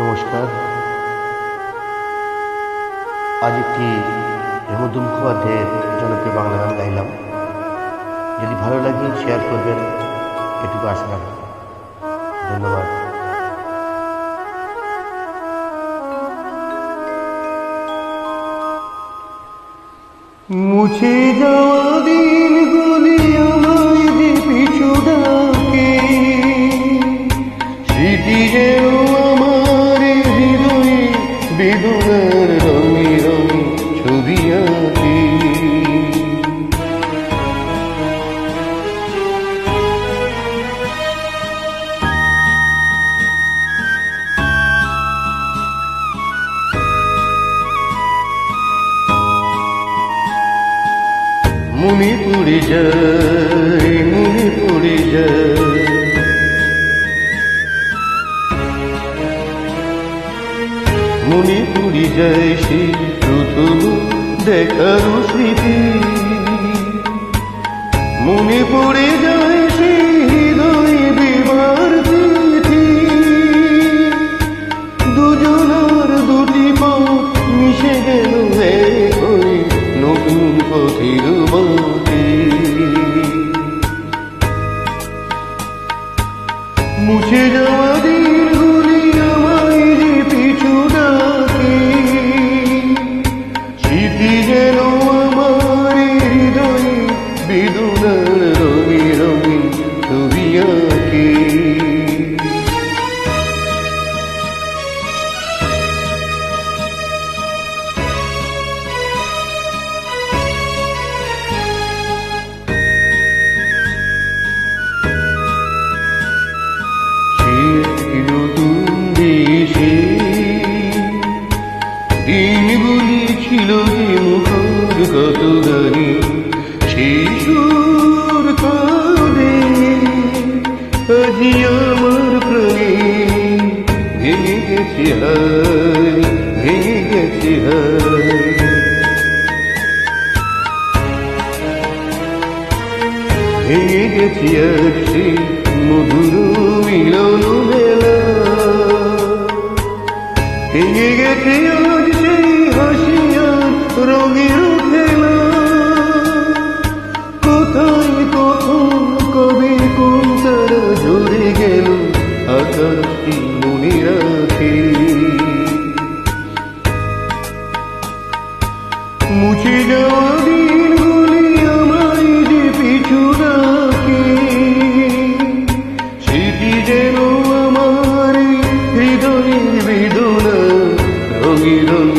নমস্কার। আজ একটি হেমন্ত মুখোপাধ্যায়ের জনপ্রিয় বাংলা গান গাইলাম। যদি ভালো লাগে শেয়ার করবেন, এটুকু আশা রাখবেন। ধন্যবাদ। মুছে যাওয়া দিনগুলি আমায় যে পিছু ডাকে, স্মৃতি যেন আমার হৃদয়ে বেদনার রঙে রঙে ছবি আঁকে। মনে পড়ে যায়, মনে পড়ে যায়, মনে পড়ে যায় সেই প্রথম দেখার স্মৃতি। মনে পড়ে যায় সেই হৃদয় বিবার চিঠি। দুজনার দুটি পথ মিশে গেল এক হয়ে নতুন পথের বাঁকে। মুছে যাওয়া দিনগুলি আমায় যে পিছু ডাকে, স্মৃতি যেন আমার হৃদয়ে বেদনার রঙে রঙে ছবি আঁকে। নতুন দেশে দিনগুলি ছিল যে মুখর কত গানে, সেই সুর কাঁদে আজি আমার প্রাণে। ভেঙে গেছে হায়, ভেঙে গেছে হায়, ভেঙে গেছে আর সেই মধুর মিলন মেলা। ভেঙে গেছে আজ সেই হাসি আর রঙের খেলা। কোথায় কখন কবে কোন তারা ঝরে গেল, আকাশটি মনে রাখে। মুছে যাওয়া দিনগুলি আমায় যে পিছু ডাকে, স্মৃতি যেন আমার হৃদয়ের বেদনা রঙে রঙে